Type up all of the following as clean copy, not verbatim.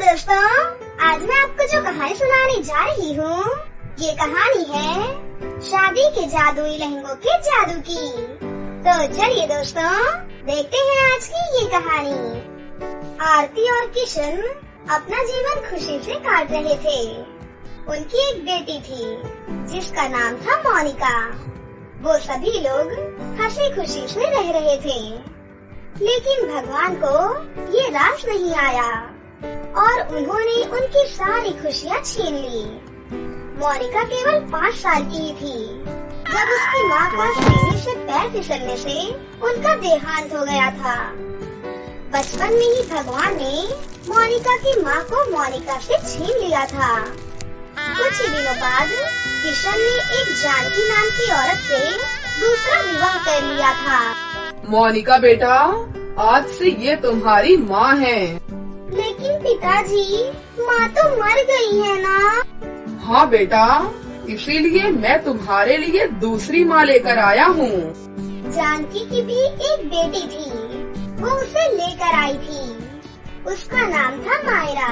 दोस्तों, आज मैं आपको जो कहानी सुनाने जा रही हूँ, ये कहानी है शादी के जादुई लहंगों के जादू की। तो चलिए दोस्तों, देखते हैं आज की ये कहानी। आरती और किशन अपना जीवन खुशी से काट रहे थे। उनकी एक बेटी थी जिसका नाम था मोनिका। वो सभी लोग हंसी खुशी से रह रहे थे, लेकिन भगवान को ये रास नहीं आया और उन्होंने उनकी सारी खुशियाँ छीन ली। मोनिका केवल 5 साल की ही थी जब उसकी माँ का सीढ़ी से पैर फिसलने से उनका देहांत हो गया था। बचपन में ही भगवान ने मोनिका की माँ को मोनिका से छीन लिया था। कुछ ही दिनों बाद किशन ने एक जानकी नाम की औरत से दूसरा विवाह कर लिया था। मोनिका बेटा, आज से ये तुम्हारी माँ है। लेकिन पिताजी, माँ तो मर गई है ना? हाँ बेटा, इसीलिए मैं तुम्हारे लिए दूसरी माँ लेकर आया हूँ। जानकी की भी एक बेटी थी, वो उसे लेकर आई थी। उसका नाम था मायरा।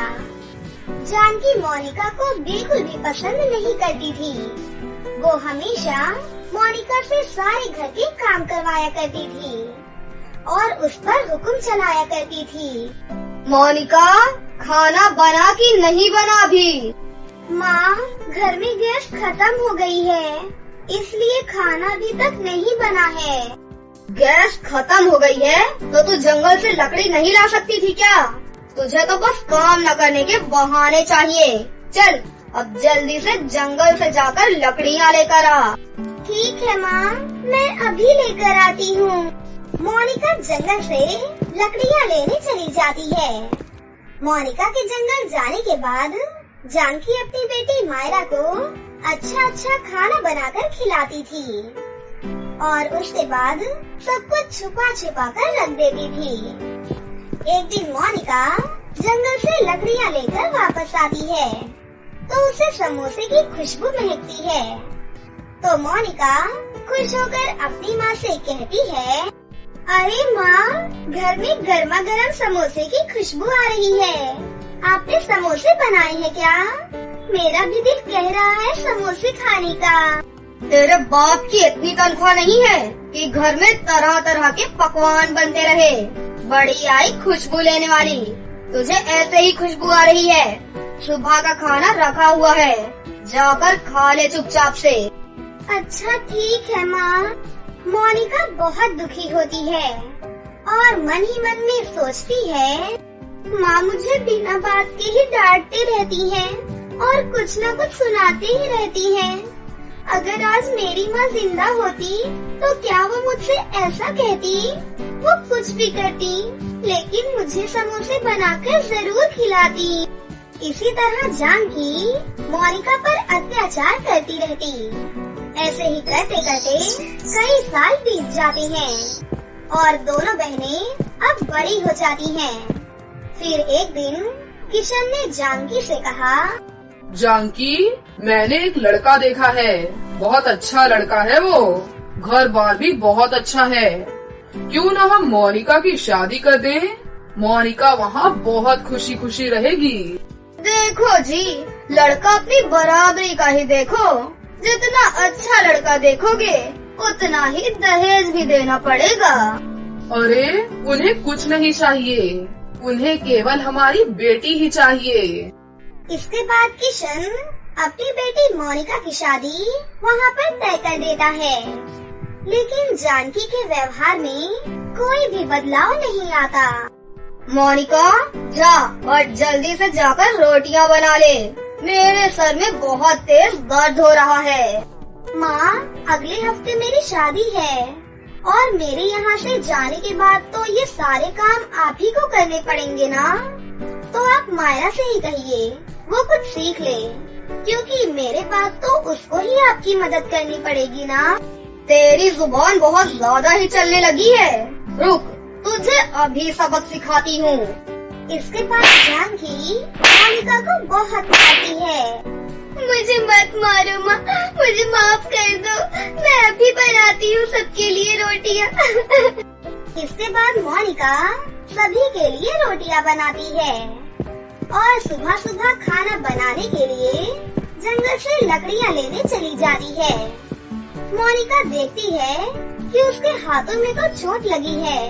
जानकी मोनिका को बिल्कुल भी पसंद नहीं करती थी। वो हमेशा मोनिका से सारे घर के काम करवाया करती थी और उस पर हुक्म चलाया करती थी। मोनिका, खाना बना कि नहीं बना अभी? माँ, घर में गैस खत्म हो गई है, इसलिए खाना अभी तक नहीं बना है। गैस खत्म हो गई है तो तू जंगल से लकड़ी नहीं ला सकती थी क्या? तुझे तो बस काम न करने के बहाने चाहिए। चल, अब जल्दी से जंगल से जाकर लकड़ियाँ लेकर आ। ठीक है माँ, मैं अभी लेकर आती हूँ। मोनिका जंगल से लकड़ियाँ लेने चली जाती है। मोनिका के जंगल जाने के बाद जानकी अपनी बेटी मायरा को अच्छा खाना बनाकर खिलाती थी और उसके बाद सब कुछ छुपा छुपा कर रख देती थी। एक दिन मोनिका जंगल से लकड़ियाँ लेकर वापस आती है तो उसे समोसे की खुशबू महकती है। तो मोनिका खुश होकर अपनी माँ से कहती है, अरे माँ, घर में गर्मा गर्म समोसे की खुशबू आ रही है। आपने समोसे बनाए हैं क्या? मेरा भी दिल कह रहा है समोसे खाने का। तेरे बाप की इतनी तनख्वाह नहीं है कि घर में तरह तरह के पकवान बनते रहे। बड़ी आई खुशबू लेने वाली, तुझे ऐसे ही खुशबू आ रही है। सुबह का खाना रखा हुआ है, जाकर खा ले चुपचाप से। अच्छा ठीक है माँ। मोनिका बहुत दुखी होती है और मन ही मन में सोचती है, माँ मुझे बिना बात के ही डांटती रहती है और कुछ न कुछ सुनाती ही रहती है। अगर आज मेरी माँ जिंदा होती तो क्या वो मुझसे ऐसा कहती? वो कुछ भी करती, लेकिन मुझे समोसे बनाकर जरूर खिलाती। इसी तरह जानकी मोनिका पर अत्याचार करती रहती। ऐसे ही करते करते कई साल बीत जाते हैं और दोनों बहनें अब बड़ी हो जाती हैं। फिर एक दिन किशन ने जानकी से कहा, जानकी, मैंने एक लड़का देखा है। बहुत अच्छा लड़का है वो, घर बार भी बहुत अच्छा है। क्यों न हम मोनिका की शादी कर दें? मोनिका वहाँ बहुत खुशी खुशी रहेगी। देखो जी, लड़का अपनी बराबरी का ही देखो। जितना अच्छा लड़का देखोगे उतना ही दहेज भी देना पड़ेगा। अरे, उन्हें कुछ नहीं चाहिए, उन्हें केवल हमारी बेटी ही चाहिए। इसके बाद किशन अपनी बेटी मोनिका की शादी वहाँ पर तय कर देता है, लेकिन जानकी के व्यवहार में कोई भी बदलाव नहीं आता। मोनिका, जा और जल्दी से जाकर रोटियाँ बना ले। मेरे सर में बहुत तेज दर्द हो रहा है। माँ, अगले हफ्ते मेरी शादी है और मेरे यहाँ से जाने के बाद तो ये सारे काम आप ही को करने पड़ेंगे ना? तो आप मायरा से ही कहिए, वो कुछ सीख ले, क्योंकि मेरे बाद तो उसको ही आपकी मदद करनी पड़ेगी ना। तेरी जुबान बहुत ज्यादा ही चलने लगी है। रुक, तुझे अभी सबक सिखाती हूँ। इसके बाद जानकी मोनिका को बहुत मारती है। मुझे मत मारो माँ, मुझे माफ कर दो, मैं अभी बनाती हूँ सबके लिए रोटियाँ। इसके बाद मोनिका सभी के लिए रोटियां बनाती है और सुबह सुबह खाना बनाने के लिए जंगल से लकड़ियाँ लेने चली जाती है। मोनिका देखती है कि उसके हाथों में तो चोट लगी है,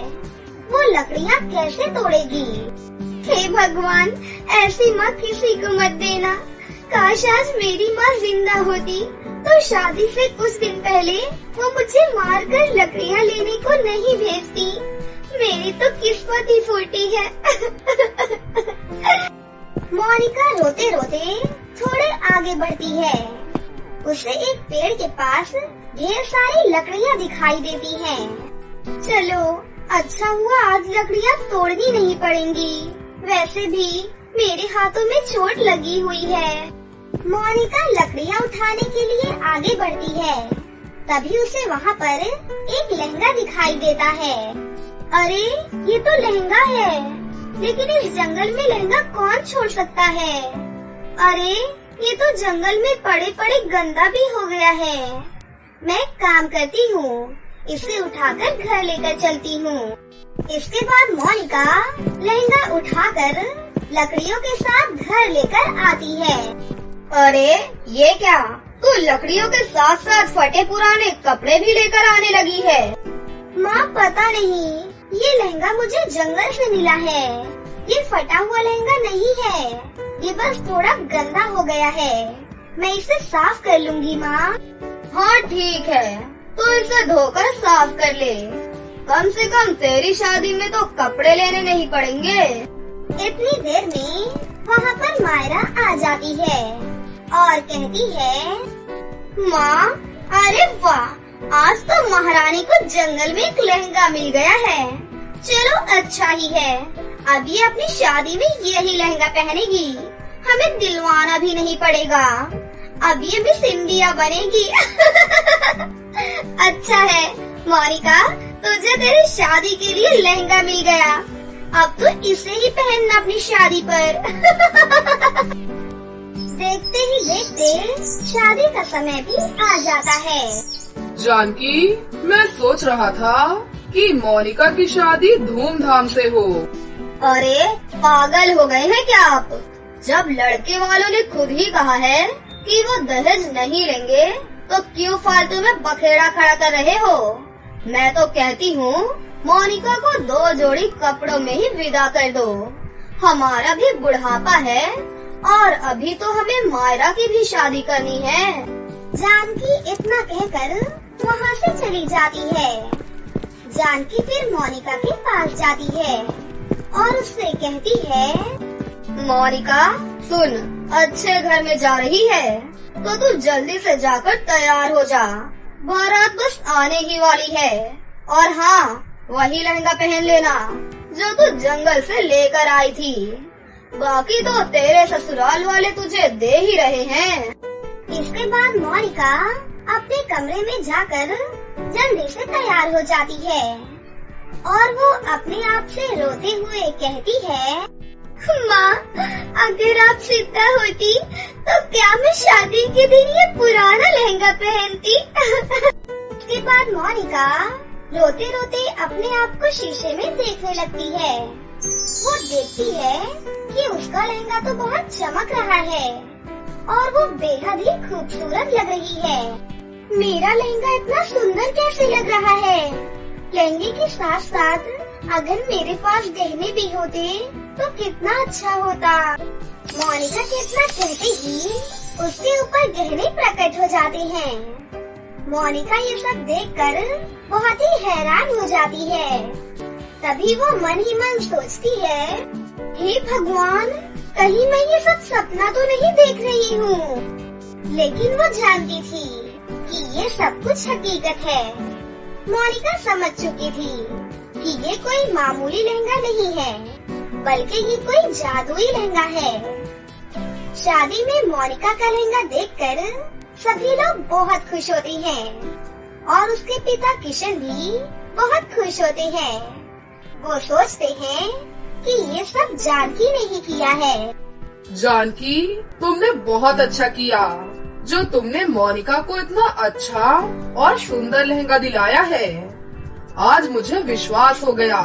वो लकड़ियाँ कैसे तोड़ेगी। हे भगवान, ऐसी माँ किसी को मत देना। काश आज मेरी माँ जिंदा होती तो शादी से कुछ दिन पहले वो मुझे मारकर लकड़ियाँ लेने को नहीं भेजती। मेरी तो किस्मत ही फूटी है। मोनिका रोते रोते थोड़े आगे बढ़ती है। उसे एक पेड़ के पास ढेर सारी लकड़ियाँ दिखाई देती हैं। चलो, अच्छा हुआ आज लकड़ियाँ तोड़नी नहीं पड़ेंगी। वैसे भी मेरे हाथों में चोट लगी हुई है। मोनिका लकड़ियाँ उठाने के लिए आगे बढ़ती है। तभी उसे वहाँ पर एक लहंगा दिखाई देता है। अरे, ये तो लहंगा है, लेकिन इस जंगल में लहंगा कौन छोड़ सकता है। अरे, ये तो जंगल में पड़े पड़े गंदा भी हो गया है। मैं एक काम करती हूँ, इसे उठाकर घर लेकर चलती हूँ। इसके बाद मोनिका लहंगा उठाकर लकड़ियों के साथ घर लेकर आती है। अरे, ये क्या? तू लकड़ियों के साथ साथ फटे पुराने कपड़े भी लेकर आने लगी है। माँ, पता नहीं, ये लहंगा मुझे जंगल से मिला है। ये फटा हुआ लहंगा नहीं है, ये बस थोड़ा गंदा हो गया है। मैं इसे साफ कर लूंगी माँ। हाँ ठीक है, तो इसे धोकर साफ कर ले। कम से कम तेरी शादी में तो कपड़े लेने नहीं पड़ेंगे। इतनी देर में वहाँ पर मायरा आ जाती है और कहती है, माँ, अरे वाह, आज तो महारानी को जंगल में एक लहंगा मिल गया है। चलो अच्छा ही है, अब ये अपनी शादी में यही लहंगा पहनेगी, हमें दिलवाना भी नहीं पड़ेगा। अब ये भी सिंधिया बनेगी। अच्छा है मोनिका, तुझे तेरी शादी के लिए लहंगा मिल गया, अब तो इसे ही पहनना अपनी शादी पर। देखते ही देखते शादी का समय भी आ जाता है। जानकी, मैं सोच रहा था कि मोनिका की शादी धूमधाम से हो। अरे पागल हो गए हैं क्या आप? जब लड़के वालों ने खुद ही कहा है कि वो दहेज नहीं लेंगे, तो क्यों फालतू में बखेड़ा खड़ा कर रहे हो? मैं तो कहती हूँ मोनिका को 2 जोड़ी कपड़ों में ही विदा कर दो। हमारा भी बुढ़ापा है और अभी तो हमें मायरा की भी शादी करनी है। जानकी इतना कहकर वहाँ से चली जाती है। जानकी फिर मोनिका के पास जाती है और उससे कहती है, मोनिका सुन, अच्छे घर में जा रही है तो तू जल्दी से जाकर तैयार हो जा, बारात बस आने ही वाली है। और हाँ, वही लहंगा पहन लेना जो तू जंगल से लेकर आई थी, बाकी तो तेरे ससुराल वाले तुझे दे ही रहे हैं। इसके बाद मोनिका अपने कमरे में जाकर जल्दी से तैयार हो जाती है और वो अपने आप से रोते हुए कहती है, माँ, अगर आप सीता होती तो क्या मैं शादी के दिन ये पुराना लहंगा पहनती। इसके बाद मोनिका रोते रोते अपने आप को शीशे में देखने लगती है। वो देखती है कि उसका लहंगा तो बहुत चमक रहा है और वो बेहद ही खूबसूरत लग रही है। मेरा लहंगा इतना सुंदर कैसे लग रहा है? लहंगे के साथ साथ अगर मेरे पास गहने भी होते तो कितना अच्छा होता। मोनिका कितना कहते ही उसके ऊपर गहने प्रकट हो जाते हैं। मोनिका ये सब देखकर बहुत ही हैरान हो जाती है। तभी वो मन ही मन सोचती है, हे भगवान, कहीं मैं ये सब सपना तो नहीं देख रही हूँ। लेकिन वो जानती थी कि ये सब कुछ हकीकत है। मोनिका समझ चुकी थी कि ये कोई मामूली लहंगा नहीं है, बल्कि ये कोई जादुई लहंगा है। शादी में मोनिका का लहंगा देखकर सभी लोग बहुत खुश होते हैं और उसके पिता किशन भी बहुत खुश होते हैं। वो सोचते हैं कि ये सब जानकी ने ही किया है। जानकी, तुमने बहुत अच्छा किया जो तुमने मोनिका को इतना अच्छा और सुंदर लहंगा दिलाया है। आज मुझे विश्वास हो गया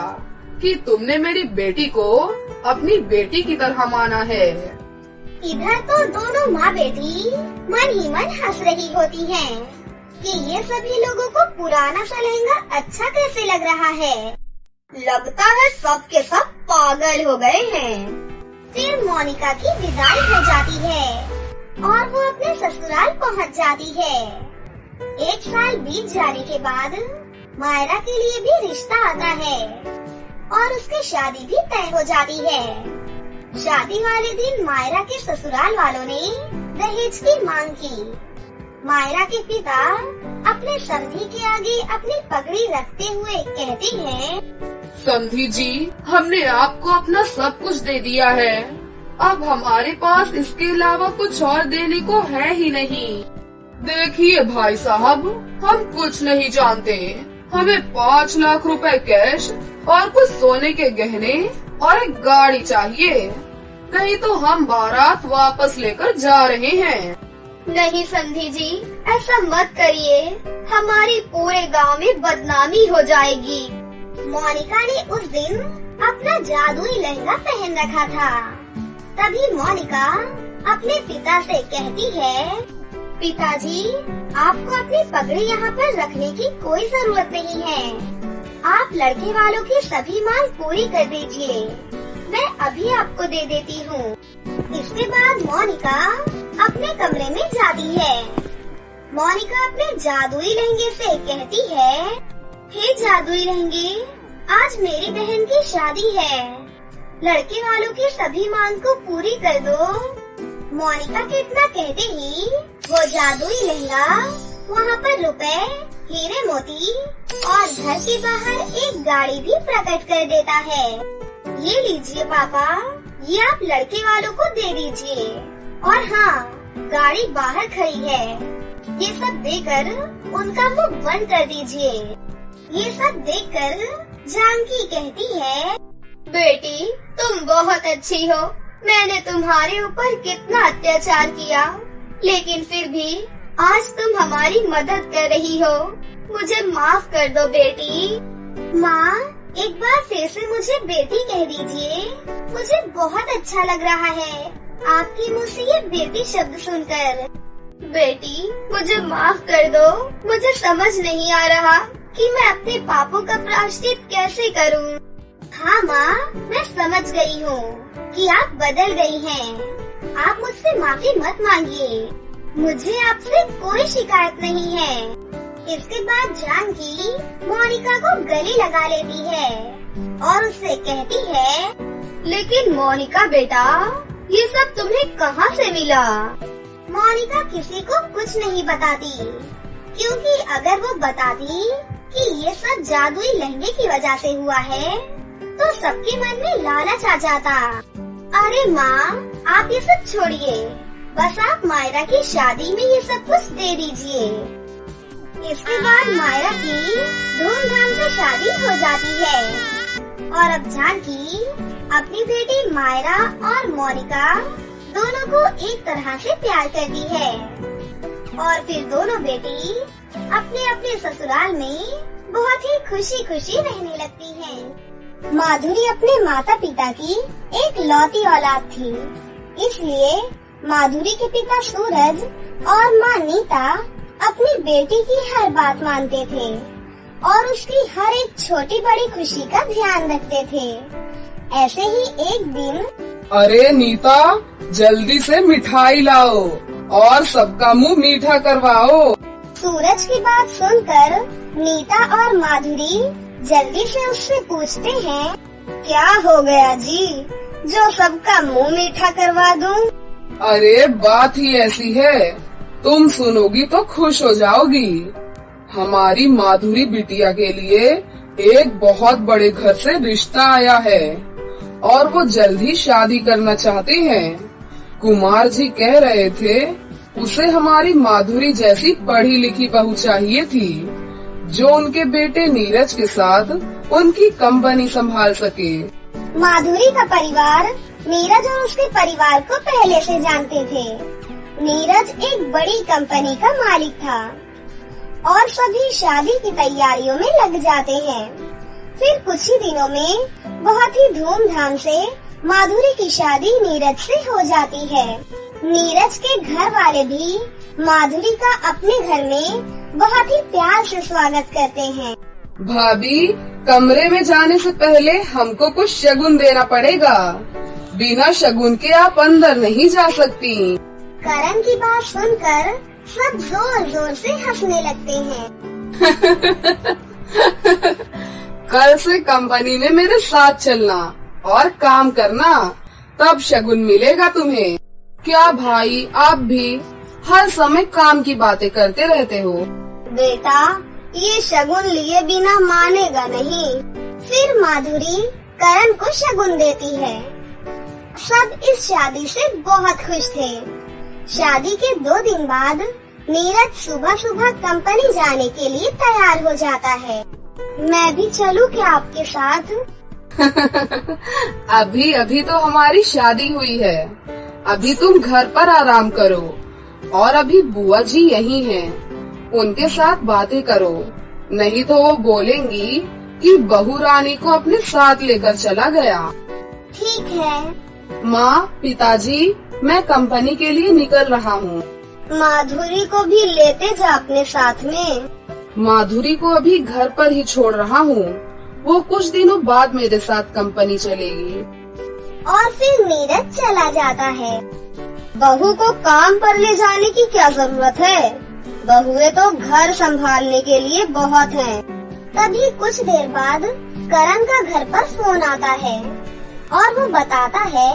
कि तुमने मेरी बेटी को अपनी बेटी की तरह माना है। इधर तो दोनों माँ बेटी मन ही मन हंस रही होती हैं कि ये सभी लोगों को पुराना सा लहंगा अच्छा कैसे लग रहा है। लगता है सब के सब पागल हो गए हैं। फिर मोनिका की विदाई हो जाती है और वो अपने ससुराल पहुंच जाती है। 1 साल बीत जाने के बाद मायरा के लिए भी रिश्ता आता है और उसकी शादी भी तय हो जाती है। शादी वाले दिन मायरा के ससुराल वालों ने दहेज की मांग की। मायरा के पिता अपने समधी के आगे अपनी पगड़ी रखते हुए कहते हैं, समधी जी, हमने आपको अपना सब कुछ दे दिया है। अब हमारे पास इसके अलावा कुछ और देने को है ही नहीं। देखिए भाई साहब, हम कुछ नहीं जानते। हमें 5 लाख रुपए कैश और कुछ सोने के गहने और एक गाड़ी चाहिए, नहीं तो हम बारात वापस लेकर जा रहे हैं। नहीं समधी जी, ऐसा मत करिए, हमारी पूरे गांव में बदनामी हो जाएगी। मोनिका ने उस दिन अपना जादुई लहंगा पहन रखा था। तभी मोनिका अपने पिता से कहती है, पिताजी, आपको अपनी पगड़ी यहाँ पर रखने की कोई जरूरत नहीं है। आप लड़के वालों की सभी मांग पूरी कर दीजिए, मैं अभी आपको दे देती हूँ। इसके बाद मोनिका अपने कमरे में जाती है। मोनिका अपने जादुई लहंगे से कहती है, हे जादुई लहंगे, आज मेरी बहन की शादी है, लड़के वालों की सभी मांग को पूरी कर दो। मोनिका के इतना कहते ही वो जादुई लहंगा वहाँ पर रुपए, हीरे मोती और घर के बाहर एक गाड़ी भी प्रकट कर देता है। ये लीजिए पापा, ये आप लड़के वालों को दे दीजिए। और हाँ, गाड़ी बाहर खड़ी है, ये सब देकर उनका मुंह बंद कर दीजिए। ये सब देखकर जानकी कहती है, बेटी, तुम बहुत अच्छी हो। मैंने तुम्हारे ऊपर कितना अत्याचार किया, लेकिन फिर भी आज तुम हमारी मदद कर रही हो। मुझे माफ कर दो बेटी। माँ, एक बार फिर से मुझे बेटी कह दीजिए। मुझे बहुत अच्छा लग रहा है आपके मुँह से ये बेटी शब्द सुनकर। बेटी, मुझे माफ कर दो। मुझे समझ नहीं आ रहा कि मैं अपने पापों का प्रायश्चित कैसे करूं। हाँ माँ, मैं समझ गई हूँ कि आप बदल गई हैं। आप मुझसे माफी मत मांगिए, मुझे आपसे कोई शिकायत नहीं है। इसके बाद जानकी मोनिका को गले लगा लेती है और उससे कहती है, लेकिन मोनिका बेटा, ये सब तुम्हें कहाँ से मिला? मोनिका किसी को कुछ नहीं बताती, क्योंकि अगर वो बताती कि ये सब जादुई लहंगे की वजह से हुआ है तो सबके मन में लालच आ जाता। अरे माँ, आप ये सब छोड़िए, बस आप मायरा की शादी में ये सब कुछ दे दीजिए। इसके बाद मायरा की धूमधाम से शादी हो जाती है और अब जानकी अपनी बेटी मायरा और मोनिका दोनों को एक तरह से प्यार करती है और फिर दोनों बेटी अपने अपने ससुराल में बहुत ही खुशी खुशी रहने लगती हैं। माधुरी अपने माता पिता की एक लौती औलाद थी, इसलिए माधुरी के पिता सूरज और माँ नीता अपनी बेटी की हर बात मानते थे और उसकी हर एक छोटी बड़ी खुशी का ध्यान रखते थे। ऐसे ही एक दिन, अरे नीता, जल्दी से मिठाई लाओ और सबका मुंह मीठा करवाओ। सूरज की बात सुनकर नीता और माधुरी जल्दी से उससे पूछते हैं, क्या हो गया जी, जो सबका मुंह मीठा करवा दूं? अरे बात ही ऐसी है, तुम सुनोगी तो खुश हो जाओगी। हमारी माधुरी बिटिया के लिए एक बहुत बड़े घर से रिश्ता आया है और वो जल्द ही शादी करना चाहते हैं। कुमार जी कह रहे थे उसे हमारी माधुरी जैसी पढ़ी लिखी बहू चाहिए थी, जो उनके बेटे नीरज के साथ उनकी कंपनी संभाल सके। माधुरी का परिवार नीरज और उसके परिवार को पहले से जानते थे। नीरज एक बड़ी कंपनी का मालिक था और सभी शादी की तैयारियों में लग जाते हैं। फिर कुछ ही दिनों में बहुत ही धूमधाम से माधुरी की शादी नीरज से हो जाती है। नीरज के घर वाले भी माधुरी का अपने घर में बहुत ही प्यार से स्वागत करते हैं। भाभी, कमरे में जाने से पहले हमको कुछ शगुन देना पड़ेगा। बिना शगुन के आप अंदर नहीं जा सकती। करण की बात सुनकर सब जोर जोर से हंसने लगते हैं। कल से कंपनी में मेरे साथ चलना और काम करना, तब शगुन मिलेगा तुम्हें। क्या भाई, आप भी हर समय काम की बातें करते रहते हो? बेटा, ये शगुन लिए बिना मानेगा नहीं। फिर माधुरी करण को शगुन देती है। सब इस शादी से बहुत खुश थे। शादी के 2 दिन बाद नीरज सुबह सुबह कंपनी जाने के लिए तैयार हो जाता है। मैं भी चलूं क्या आपके साथ? अभी अभी तो हमारी शादी हुई है। अभी तुम घर पर आराम करो और अभी बुआ जी यही हैं। उनके साथ बातें करो, नहीं तो वो बोलेंगी कि बहू रानी को अपने साथ लेकर चला गया। ठीक है। माँ, पिताजी, मैं कंपनी के लिए निकल रहा हूँ। माधुरी को भी लेते जा अपने साथ में। माधुरी को अभी घर पर ही छोड़ रहा हूँ। वो कुछ दिनों बाद मेरे साथ कंपनी चलेगी। और फिर नीरज चला जाता है। बहू को काम पर ले जाने की क्या जरूरत है? बहुएं तो घर संभालने के लिए बहुत हैं। तभी कुछ देर बाद करण का घर पर फोन आता है और वो बताता है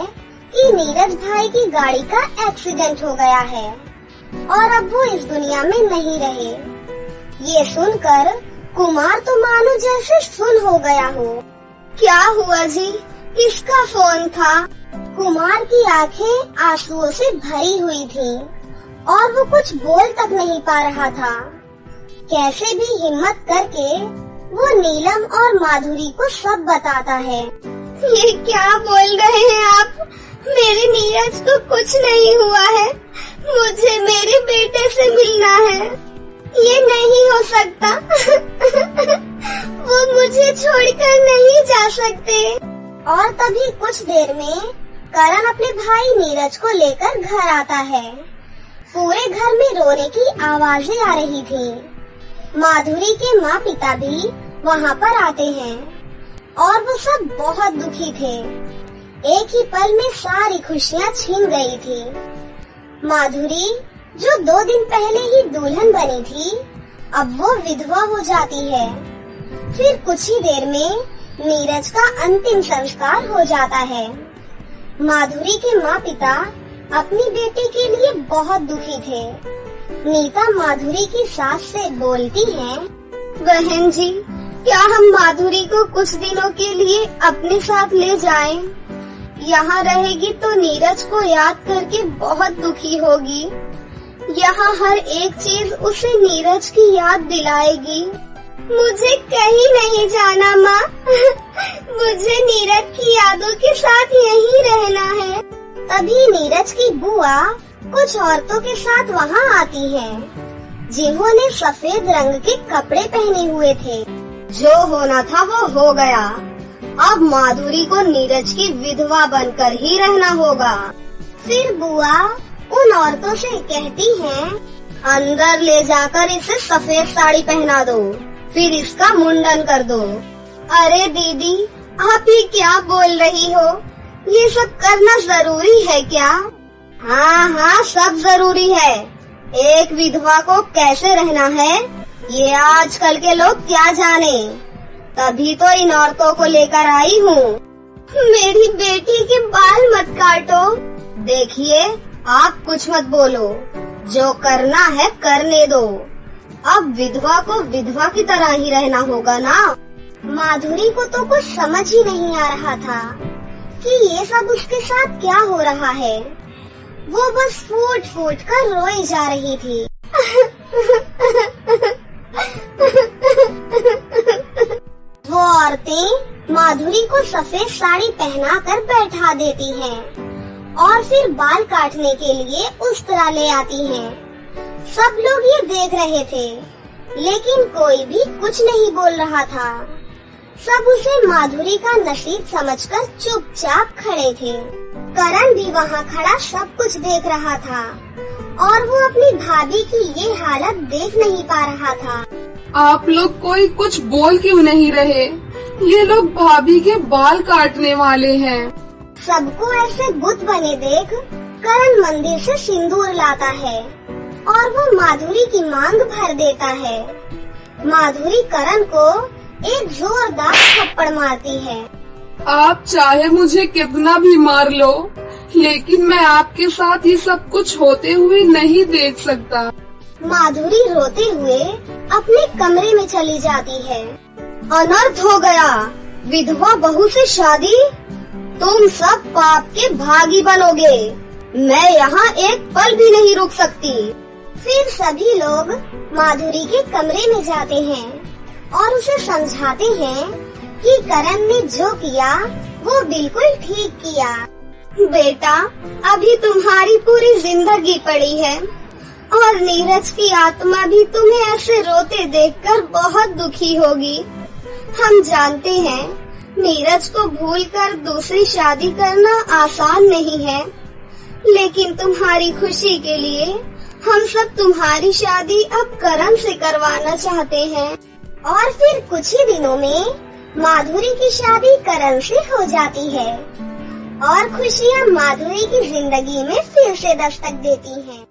कि नीरज भाई की गाड़ी का एक्सीडेंट हो गया है और अब वो इस दुनिया में नहीं रहे। ये सुनकर कुमार तो मानो जैसे सुन हो गया हो। क्या हुआ जी? किसका फोन था? कुमार की आंखें आंसुओं से भरी हुई थी और वो कुछ बोल तक नहीं पा रहा था। कैसे भी हिम्मत करके वो नीलम और माधुरी को सब बताता है। ये क्या बोल रहे हैं आप? मेरे नीरज को कुछ नहीं हुआ है। मुझे मेरे बेटे से मिलना है। ये नहीं हो सकता। वो मुझे छोड़कर नहीं जा सकते। और तभी कुछ देर में करण अपने भाई नीरज को लेकर घर आता है। पूरे घर में रोने की आवाजें आ रही थी। माधुरी के माँ पिता भी वहाँ पर आते हैं और वो सब बहुत दुखी थे। एक ही पल में सारी खुशियाँ छीन गई थी। माधुरी, जो 2 दिन पहले ही दुल्हन बनी थी, अब वो विधवा हो जाती है। फिर कुछ ही देर में नीरज का अंतिम संस्कार हो जाता है। माधुरी के माँ पिता अपनी बेटी के लिए बहुत दुखी थे। नीता माधुरी की सास से बोलती है, बहन जी, क्या हम माधुरी को कुछ दिनों के लिए अपने साथ ले जाएं? यहाँ रहेगी तो नीरज को याद करके बहुत दुखी होगी। यहाँ हर एक चीज उसे नीरज की याद दिलाएगी। मुझे कहीं नहीं जाना माँ। मुझे नीरज की यादों के साथ यहीं रहना है। तभी नीरज की बुआ कुछ औरतों के साथ वहाँ आती हैं, जिन्होंने सफेद रंग के कपड़े पहने हुए थे। जो होना था वो हो गया। अब माधुरी को नीरज की विधवा बनकर ही रहना होगा। फिर बुआ उन औरतों से कहती हैं, अंदर ले जाकर इसे सफेद साड़ी पहना दो, फिर इसका मुंडन कर दो। अरे दीदी, आप ये क्या बोल रही हो? ये सब करना जरूरी है क्या? हाँ हाँ, सब जरूरी है। एक विधवा को कैसे रहना है, ये आजकल के लोग क्या जाने। तभी तो इन औरतों को लेकर आई हूँ। मेरी बेटी के बाल मत काटो। देखिए, आप कुछ मत बोलो। जो करना है करने दो। अब विधवा को विधवा की तरह ही रहना होगा ना। माधुरी को तो कुछ समझ ही नहीं आ रहा था कि ये सब उसके साथ क्या हो रहा है। वो बस फूट फूट कर रोई जा रही थी। वो औरतें माधुरी को सफेद साड़ी पहनाकर बैठा देती हैं और फिर बाल काटने के लिए उस तरह ले आती हैं। सब लोग ये देख रहे थे, लेकिन कोई भी कुछ नहीं बोल रहा था। सब उसे माधुरी का नसीब समझकर चुपचाप खड़े थे। करण भी वहाँ खड़ा सब कुछ देख रहा था और वो अपनी भाभी की ये हालत देख नहीं पा रहा था। आप लोग कोई कुछ बोल क्यों नहीं रहे? ये लोग भाभी के बाल काटने वाले हैं। सबको ऐसे बुत बने देख करण मंदिर से सिंदूर लाता है और वो माधुरी की मांग भर देता है। माधुरी करण को एक जोरदार थप्पड़ मारती है। आप चाहे मुझे कितना भी मार लो, लेकिन मैं आपके साथ ये सब कुछ होते हुए नहीं देख सकता। माधुरी रोते हुए अपने कमरे में चली जाती है। अनर्थ हो गया, विधवा बहू से शादी, तुम सब पाप के भागी बनोगे। मैं यहाँ एक पल भी नहीं रुक सकती। फिर सभी लोग माधुरी के कमरे में जाते हैं और उसे समझाते हैं कि करण ने जो किया वो बिल्कुल ठीक किया। बेटा, अभी तुम्हारी पूरी जिंदगी पड़ी है और नीरज की आत्मा भी तुम्हें ऐसे रोते देखकर बहुत दुखी होगी। हम जानते हैं नीरज को भूलकर दूसरी शादी करना आसान नहीं है, लेकिन तुम्हारी खुशी के लिए हम सब तुम्हारी शादी अब करण से करवाना चाहते हैं। और फिर कुछ ही दिनों में माधुरी की शादी करण से हो जाती है और खुशियाँ माधुरी की जिंदगी में फिर से दस्तक देती हैं।